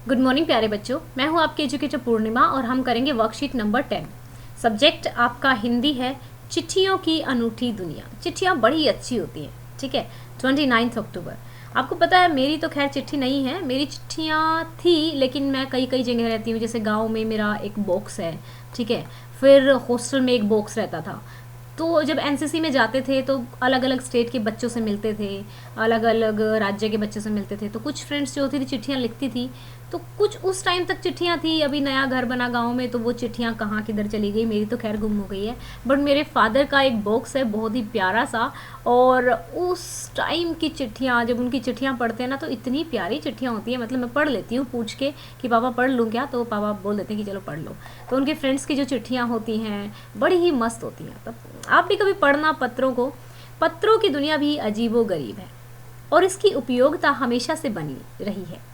Good morning प्यारे बच्चों, मैं हूं आपकी एजुकेटर पूर्णिमा और हम करेंगे वर्कशीट नंबर 10। सब्जेक्ट आपका हिंदी है। चिट्ठियों की अनूठी दुनिया। चिट्ठियां बड़ी अच्छी होती हैं, ठीक है। 29 अक्टूबर। आपको पता है मेरी तो खैर चिट्ठी नहीं है, मेरी चिट्ठियां थी, लेकिन मैं कई कई जगह रहती हूँ। जैसे गाँव में मेरा एक बॉक्स है, ठीक है। फिर हॉस्टल में एक बॉक्स रहता था। तो जब एनसीसी में जाते थे तो अलग अलग स्टेट के बच्चों से मिलते थे, अलग अलग राज्य के बच्चों से मिलते थे। तो कुछ फ्रेंड्स जो होती थी चिट्ठियाँ लिखती थी, तो कुछ उस टाइम तक चिट्ठियाँ थी। अभी नया घर बना गांव में तो वो चिट्ठियाँ कहाँ किधर चली गई, मेरी तो खैर गुम हो गई है। बट मेरे फादर का एक बॉक्स है बहुत ही प्यारा सा, और उस टाइम की चिट्ठियाँ, जब उनकी चिट्ठियाँ पढ़ते हैं ना तो इतनी प्यारी चिट्ठियाँ होती हैं। मतलब मैं पढ़ लेती हूँ पूछ के कि पापा पढ़ लूँ क्या, तो पापा बोल देते हैं कि चलो पढ़ लो। तो उनके फ्रेंड्स की जो चिट्ठियाँ होती हैं बड़ी ही मस्त होती हैं। तब आप भी कभी पढ़ना पत्रों को। पत्रों की दुनिया भी अजीबो गरीब है और इसकी उपयोगिता हमेशा से बनी रही है।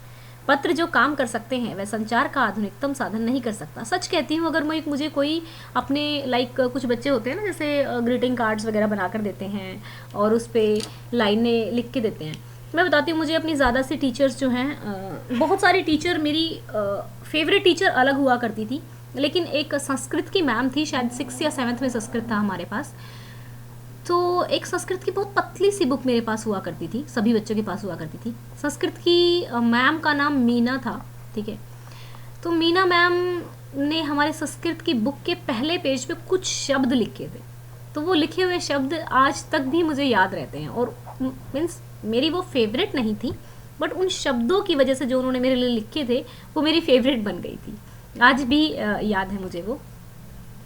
पत्र जो काम कर सकते हैं वह संचार का आधुनिकतम साधन नहीं कर सकता। सच कहती हूँ। अगर मुझे कोई अपने कुछ बच्चे होते हैं ना, जैसे ग्रीटिंग कार्ड्स वगैरह बना कर देते हैं और उस पर लाइनें लिख के देते हैं। मैं बताती हूँ, मुझे अपनी ज़्यादा सी टीचर्स जो हैं, बहुत सारी टीचर, मेरी फेवरेट टीचर अलग हुआ करती थी। लेकिन एक संस्कृत की मैम थी, शायद 6 या 7th में संस्कृत था हमारे पास। तो एक संस्कृत की बहुत पतली सी बुक मेरे पास हुआ करती थी, सभी बच्चों के पास हुआ करती थी। संस्कृत की मैम का नाम मीना था, ठीक है। तो मीना मैम ने हमारे संस्कृत की बुक के पहले पेज पे कुछ शब्द लिखे थे। तो वो लिखे हुए शब्द आज तक भी मुझे याद रहते हैं, और मीन्स मेरी वो फेवरेट नहीं थी, बट उन शब्दों की वजह से जो उन्होंने मेरे लिए लिखे थे वो मेरी फेवरेट बन गई थी। आज भी याद है मुझे वो।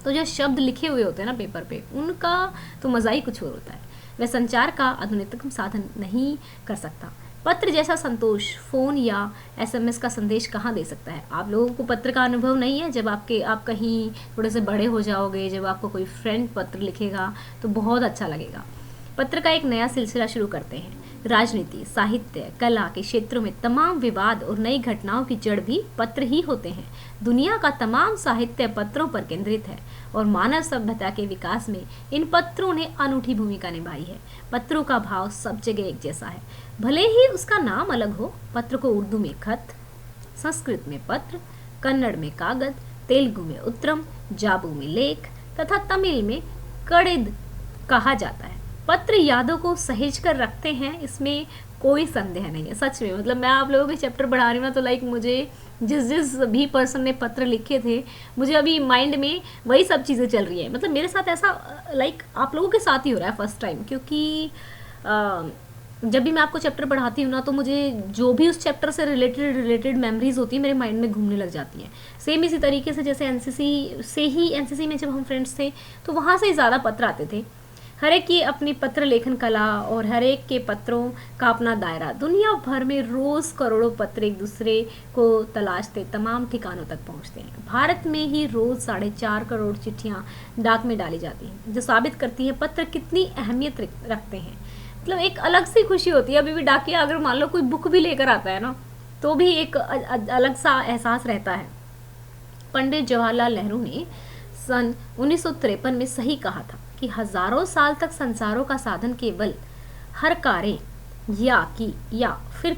तो जो शब्द लिखे हुए होते हैं ना पेपर पे, उनका तो मज़ा ही कुछ और होता है। वह संचार का आधुनिकतम साधन नहीं कर सकता। पत्र जैसा संतोष फ़ोन या एसएमएस का संदेश कहाँ दे सकता है। आप लोगों को पत्र का अनुभव नहीं है। जब आप कहीं थोड़े से बड़े हो जाओगे, जब आपको कोई फ्रेंड पत्र लिखेगा तो बहुत अच्छा लगेगा। पत्र का एक नया सिलसिला शुरू करते हैं। राजनीति, साहित्य, कला के क्षेत्रों में तमाम विवाद और नई घटनाओं की जड़ भी पत्र ही होते हैं। दुनिया का तमाम साहित्य पत्रों पर केंद्रित है और मानव सभ्यता के विकास में इन पत्रों ने अनूठी भूमिका निभाई है। पत्रों का भाव सब जगह एक जैसा है, भले ही उसका नाम अलग हो। पत्र को उर्दू में खत, संस्कृत में पत्र, कन्नड़ में कागज, तेलुगु में उत्तरम, जाबू में लेख तथा तमिल में कड़िद कहा जाता है। पत्र यादों को सहेज कर रखते हैं, इसमें कोई संदेह नहीं है। सच में, मतलब मैं आप लोगों के चैप्टर बढ़ा रही हूँ ना, तो मुझे जिस जिस भी पर्सन ने पत्र लिखे थे, मुझे अभी माइंड में वही सब चीज़ें चल रही है। मतलब मेरे साथ ऐसा आप लोगों के साथ ही हो रहा है फर्स्ट टाइम, क्योंकि जब भी मैं आपको चैप्टर पढ़ाती हूँ ना, तो मुझे जो भी उस चैप्टर से रिलेटेड मेमोरीज होती है मेरे माइंड में घूमने लग जाती हैं। सेम इसी तरीके से जैसे एनसीसी में जब हम फ्रेंड्स थे तो वहाँ से ही ज़्यादा पत्र आते थे। हर एक की अपनी पत्र लेखन कला और हर एक के पत्रों का अपना दायरा। दुनिया भर में रोज़ करोड़ों पत्र एक दूसरे को तलाशते तमाम ठिकानों तक पहुंचते हैं। भारत में ही रोज़ 4.5 करोड़ चिट्ठियां डाक में डाली जाती हैं, जो साबित करती है पत्र कितनी अहमियत रखते हैं। मतलब एक अलग सी खुशी होती है। अभी भी डाकिया अगर मान लो कोई बुक भी लेकर आता है ना, तो भी एक अलग सा एहसास रहता है। पंडित जवाहरलाल नेहरू ने सन 1953 में सही कहा था कि हजारों साल तक संसारों का साधन केवल हर कारें या फिर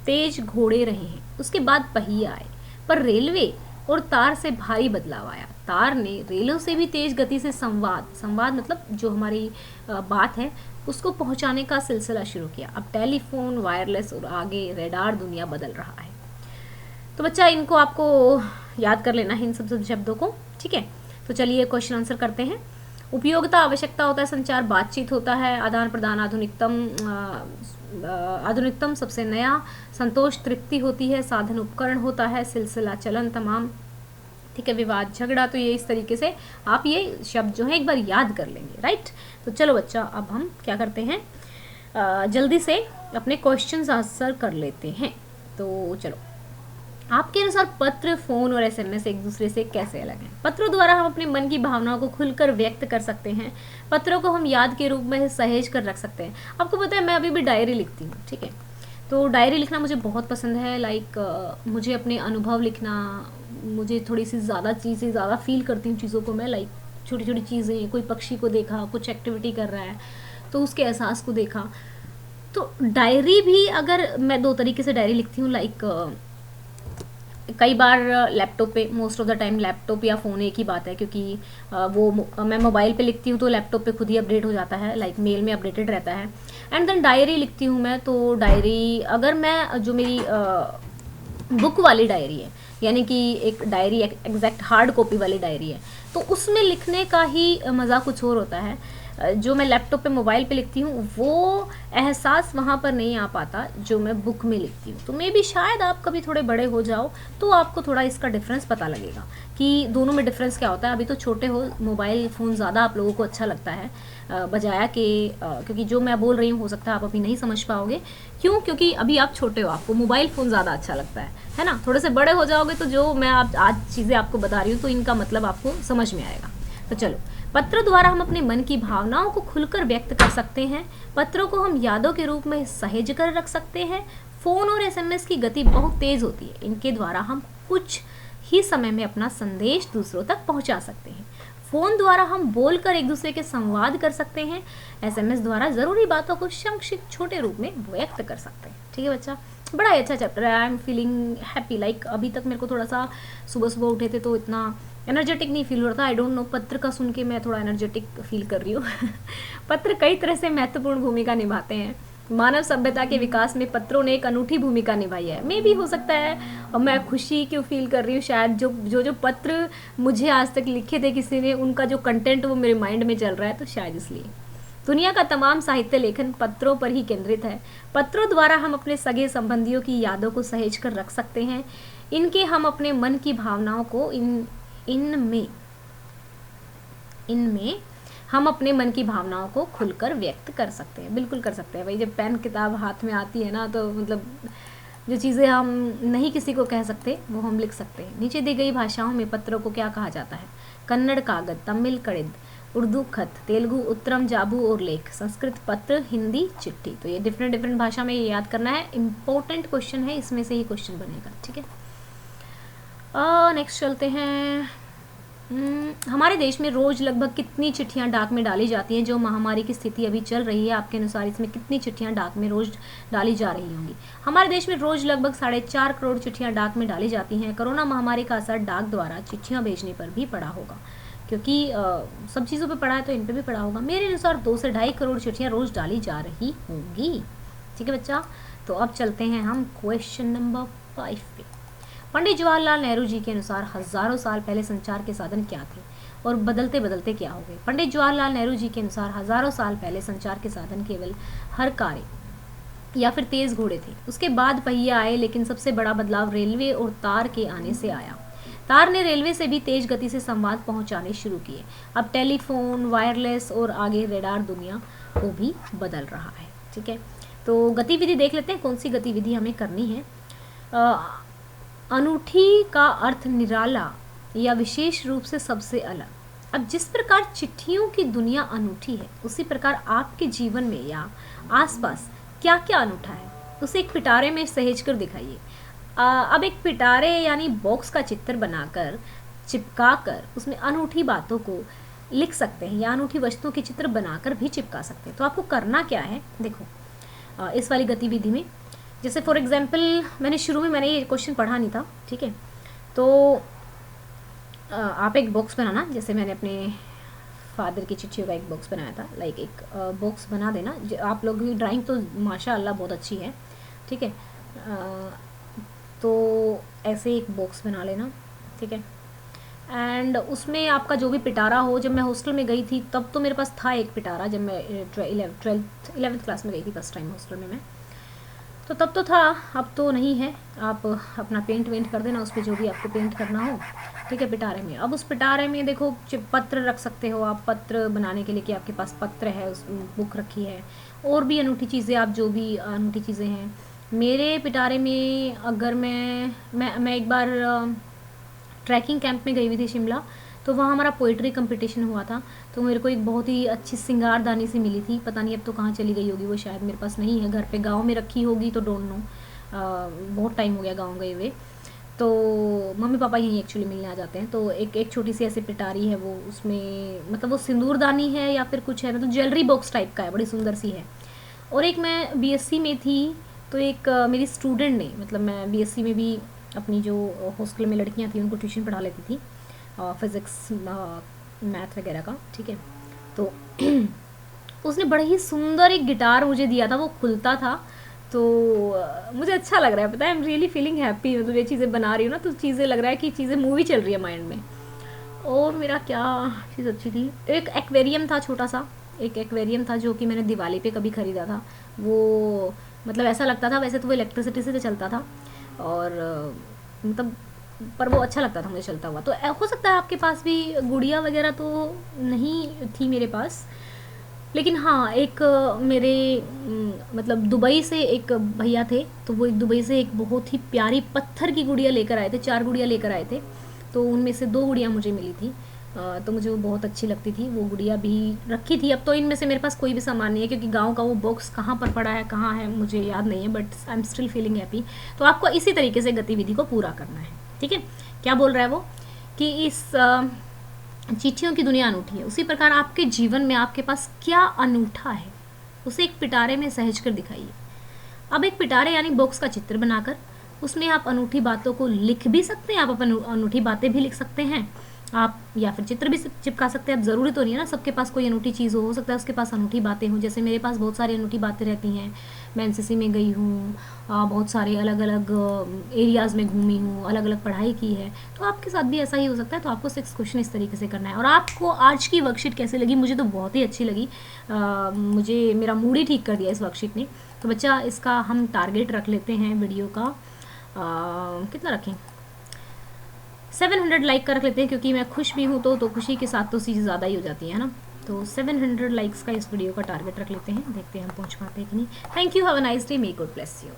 तेज घोड़े रहे हैं। उसके बाद पहिए आए, पर रेलवे और तार से भारी बदलाव आया। तार ने रेलों से भी तेज गति से संवाद मतलब जो हमारी बात है उसको पहुंचाने का सिलसिला शुरू किया। अब टेलीफोन, वायरलेस और आगे रेडार दुनिया बदल रहा है। तो बच्चा इनको आपको याद कर लेना है, इन सब शब्दों को, ठीक है। तो चलिए क्वेश्चन आंसर करते हैं। उपयोगिता, आवश्यकता होता है, संचार बातचीत होता है, आदान प्रदान आधुनिकतम सबसे नया, संतोष तृप्ति होती है, साधन उपकरण होता है, सिलसिला चलन तमाम, ठीक है, विवाद झगड़ा। तो ये इस तरीके से आप ये शब्द जो है एक बार याद कर लेंगे, राइट। तो चलो बच्चा, अब हम क्या करते हैं, जल्दी से अपने क्वेश्चन आंसर कर लेते हैं। तो चलो, आपके अनुसार पत्र, फोन और एसएमएस एक दूसरे से कैसे अलग हैं? पत्रों द्वारा हम अपने मन की भावनाओं को खुलकर व्यक्त कर सकते हैं। पत्रों को हम याद के रूप में सहेज कर रख सकते हैं। आपको पता है मैं अभी भी डायरी लिखती हूँ, ठीक है। तो डायरी लिखना मुझे बहुत पसंद है। मुझे अपने अनुभव लिखना, मुझे थोड़ी सी ज़्यादा चीज़ें, ज़्यादा फील करती हूँ चीज़ों को मैं। छोटी छोटी चीज़ें, कोई पक्षी को देखा, कुछ एक्टिविटी कर रहा है तो उसके एहसास को देखा, तो डायरी भी अगर मैं दो तरीके से डायरी लिखती हूँ, लाइक कई बार लैपटॉप पे, most of the time laptop या फ़ोन एक ही बात है, क्योंकि मैं मोबाइल पे लिखती हूँ तो लैपटॉप पे खुद ही अपडेट हो जाता है, लाइक मेल में अपडेटेड रहता है। एंड देन डायरी लिखती हूँ मैं, तो डायरी अगर मैं जो मेरी बुक वाली डायरी है, यानी कि एक डायरी एग्जैक्ट हार्ड कॉपी वाली डायरी है, तो उसमें लिखने का ही मज़ा कुछ और होता है। जो मैं लैपटॉप पे मोबाइल पे लिखती हूँ वो एहसास वहाँ पर नहीं आ पाता जो मैं बुक में लिखती हूँ। तो मे बी शायद आप कभी थोड़े बड़े हो जाओ तो आपको थोड़ा इसका डिफरेंस पता लगेगा कि दोनों में डिफरेंस क्या होता है। अभी तो छोटे हो, मोबाइल फ़ोन ज़्यादा आप लोगों को अच्छा लगता है बजाया कि क्योंकि जो मैं बोल रही हूँ हो सकता है आप अभी नहीं समझ पाओगे। क्यों? क्योंकि अभी आप छोटे हो, आपको मोबाइल फ़ोन ज़्यादा अच्छा लगता है ना। थोड़े से बड़े हो जाओगे तो जो मैं आज चीज़ें आपको बता रही हूँ तो इनका मतलब आपको समझ में आएगा। तो चलो, पत्र द्वारा हम अपने मन की भावनाओं को खुलकर व्यक्त कर सकते हैं। पत्रों को हम यादों के रूप में सहेज कर रख सकते हैं। फ़ोन और एसएमएस की गति बहुत तेज़ होती है, इनके द्वारा हम कुछ ही समय में अपना संदेश दूसरों तक पहुंचा सकते हैं। फ़ोन द्वारा हम बोलकर एक दूसरे के संवाद कर सकते हैं। एसएमएस द्वारा ज़रूरी बातों को संक्षिप्त छोटे रूप में व्यक्त कर सकते हैं। ठीक है बच्चा, बड़ा ही अच्छा चैप्टर है। I am feeling happy, like अभी तक मेरे को थोड़ा सा सुबह सुबह उठे थे तो इतना एनर्जेटिक नहीं फील हो रहा था। आई डोंट नो, पत्र का सुन के मैं थोड़ा एनर्जेटिक फील कर रही हूँ। पत्र कई तरह से महत्वपूर्ण भूमिका निभाते हैं। मानव सभ्यता के विकास में पत्रों ने एक अनूठी भूमिका निभाई है। मे भी हो सकता है, और मैं खुशी क्यों फील कर रही हूँ, शायद जो पत्र मुझे आज तक लिखे थे किसी ने, उनका जो कंटेंट वो मेरे माइंड में चल रहा है, तो शायद इसलिए। दुनिया का तमाम साहित्य लेखन पत्रों पर ही केंद्रित है। पत्रों द्वारा हम अपने सगे संबंधियों की यादों को सहेज कर रख सकते हैं। इनके हम अपने मन की भावनाओं को इनमें हम अपने मन की भावनाओं को खुलकर व्यक्त कर सकते हैं। बिल्कुल कर सकते हैं भाई, जब पेन किताब हाथ में आती है ना, तो मतलब जो चीज़ें हम नहीं किसी को कह सकते वो हम लिख सकते हैं। नीचे दी गई भाषाओं में पत्रों को क्या कहा जाता है? कन्नड़ कागज, तमिल कड़िद, उर्दू खत, तेलुगु उत्तरम जाबू और लेख, संस्कृत पत्र, हिंदी चिट्ठी। तो ये डिफरेंट डिफरेंट भाषा में ये याद करना है, इंपॉर्टेंट क्वेश्चन है, इसमें से ही क्वेश्चन बनेगा। ठीक है, नेक्स्ट चलते हैं। हमारे देश में रोज़ लगभग कितनी चिट्ठियां डाक में डाली जाती हैं? जो महामारी की स्थिति अभी चल रही है, आपके अनुसार इसमें कितनी चिट्ठियां डाक में रोज़ डाली जा रही होंगी? हमारे देश में रोज़ लगभग 4.5 करोड़ चिट्ठियां डाक में डाली जाती हैं। कोरोना महामारी का असर डाक द्वारा चिट्ठियां भेजने पर भी पड़ा होगा, क्योंकि सब चीज़ों पे पड़ा है तो इन पे भी पड़ा होगा। मेरे अनुसार 2 से 2.5 करोड़ चिट्ठियाँ रोज़ डाली जा रही होंगी। ठीक है बच्चा, तो अब चलते हैं हम क्वेश्चन नंबर 5 पे। पंडित जवाहरलाल नेहरू जी के अनुसार हज़ारों साल पहले संचार के साधन क्या थे और बदलते बदलते क्या हो गए? पंडित जवाहरलाल नेहरू जी के अनुसार हज़ारों साल पहले संचार के साधन केवल हर कार्य या फिर तेज़ घोड़े थे। उसके बाद पहिया आए, लेकिन सबसे बड़ा बदलाव रेलवे और तार के आने से आया। तार ने रेलवे से भी तेज गति से संवाद पहुंचाने शुरू किए। अब टेलीफोन, वायरलेस और आगे रेडार दुनिया को भी बदल रहा है। ठीक है, तो गतिविधि देख लेते हैं, कौन सी गतिविधि हमें करनी है। अनूठी का अर्थ निराला या विशेष रूप से सबसे अलग। अब जिस प्रकार चिट्ठियों की दुनिया अनूठी है, उसी प्रकार आपके जीवन में या आसपास क्या क्या अनूठा है, उसे एक पिटारे में सहेज कर दिखाइए। अब एक पिटारे यानी बॉक्स का चित्र बनाकर चिपका कर उसमें अनूठी बातों को लिख सकते हैं, या अनूठी वस्तुओं के चित्र बनाकर भी चिपका सकते हैं। तो आपको करना क्या है, देखो इस वाली गतिविधि में, जैसे फॉर एग्जांपल मैंने ये क्वेश्चन पढ़ा नहीं था। ठीक है, तो आप एक बॉक्स बनाना, जैसे मैंने अपने फादर की चिट्ठियों का एक बॉक्स बनाया था, लाइक एक बॉक्स बना देना। आप लोगों की ड्राइंग तो माशाअल्लाह बहुत अच्छी है। ठीक है, तो ऐसे एक बॉक्स बना लेना। ठीक है, एंड उसमें आपका जो भी पिटारा हो। जब मैं हॉस्टल में गई थी तब तो मेरे पास था एक पिटारा, जब मैं 11th क्लास में गई थी फर्स्ट टाइम हॉस्टल में मैं, तो तब तो था, अब तो नहीं है। आप अपना पेंट वेंट कर देना उस पर, जो भी आपको पेंट करना हो। ठीक है, पिटारे में। अब उस पिटारे में देखो पत्र रख सकते हो आप, पत्र बनाने के लिए कि आपके पास पत्र है, उस बुक रखी है, और भी अनूठी चीज़ें, आप जो भी अनूठी चीज़ें हैं। मेरे पिटारे में अगर मैं एक बार ट्रैकिंग कैंप में गई हुई थी शिमला, तो वहाँ हमारा पोइट्री कंपटीशन हुआ था। तो मेरे को एक बहुत ही अच्छी सिंगारदानी सी मिली थी, पता नहीं अब तो कहाँ चली गई होगी वो, शायद मेरे पास नहीं है घर पे, गांव में रखी होगी तो डोंट नो, बहुत टाइम हो गया गांव गए हुए। तो मम्मी पापा यहीं एक्चुअली मिलने आ जाते हैं। तो एक छोटी सी ऐसी पिटारी है वो, उसमें मतलब वो सिंदूरदानी है या फिर कुछ है, मतलब ज्वेलरी बॉक्स टाइप का है, बड़ी सुंदर सी है। और एक मैं बीएससी में थी, तो एक मेरी स्टूडेंट ने, मतलब मैं बीएससी में भी अपनी जो हॉस्टल में लड़कियां थी उनको ट्यूशन पढ़ा लेती थी, फिज़िक्स मैथ वगैरह का, ठीक है। तो उसने बड़ा ही सुंदर एक गिटार मुझे दिया था, वो खुलता था, तो मुझे अच्छा लग रहा है, पता है, I am really feeling happy, मतलब ये चीज़ें बना रही हूँ ना तो चीज़ें लग रहा है कि चीज़ें मूवी चल रही है माइंड में। और मेरा क्या चीज़ अच्छी थी, एक एक्वेरियम था, छोटा सा एक एक्वेरियम था जो कि मैंने दिवाली पे कभी ख़रीदा था। वो मतलब ऐसा लगता था, वैसे तो वो इलेक्ट्रिसिटी से चलता था, और मतलब पर वो अच्छा लगता था मुझे चलता हुआ। तो हो सकता है आपके पास भी गुड़िया वगैरह तो नहीं थी मेरे पास, लेकिन हाँ एक मेरे मतलब दुबई से एक भैया थे, तो वो एक दुबई से एक बहुत ही प्यारी पत्थर की गुड़िया लेकर आए थे, 4 गुड़िया लेकर आए थे, तो उनमें से 2 गुड़िया मुझे मिली थी। तो मुझे वो बहुत अच्छी लगती थी, वो गुड़िया भी रखी थी। अब तो इनमें से मेरे पास कोई भी सामान नहीं है, क्योंकि गांव का वो बॉक्स कहाँ पर पड़ा है, कहाँ है मुझे याद नहीं है, but I am still feeling happy. तो आपको इसी तरीके से गतिविधि को पूरा करना है, ठीक है। क्या बोल रहा है वो कि इस चिट्ठियों की दुनिया अनूठी है, उसी प्रकार आपके जीवन में आपके पास क्या अनूठा है, उसे एक पिटारे में सहेज कर दिखाइए। अब एक पिटारे यानी बॉक्स का चित्र बनाकर उसमें आप अनूठी बातों को लिख भी सकते हैं, आप अपन अनूठी बातें भी लिख सकते हैं आप, या फिर चित्र भी चिपका सकते हैं। अब ज़रूरी तो नहीं है ना सबके पास कोई अनूठी चीज़ हो सकता है उसके पास अनूठी बातें हों, जैसे मेरे पास बहुत सारी अनूठी बातें रहती हैं। मैं एनसीसी में गई हूँ, बहुत सारे अलग अलग एरियाज़ में घूमी हूँ, अलग अलग पढ़ाई की है, तो आपके साथ भी ऐसा ही हो सकता है। तो आपको 6 क्वेश्चन इस तरीके से करना है। और आपको आज की वर्कशीट कैसे लगी? मुझे तो बहुत ही अच्छी लगी, मुझे मेरा मूड ही ठीक कर दिया इस वर्कशीट ने। तो बच्चा इसका हम टारगेट रख लेते हैं वीडियो का, कितना रखें, 700 लाइक का रख लेते हैं, क्योंकि मैं खुश भी हूँ तो खुशी के साथ तो चीज़ ज़्यादा ही हो जाती है ना। तो 700 लाइक्स का इस वीडियो का टारगेट रख लेते हैं, देखते हैं हम पहुँच पाते हैं कि नहीं। Thank you, have a nice day, may God bless you.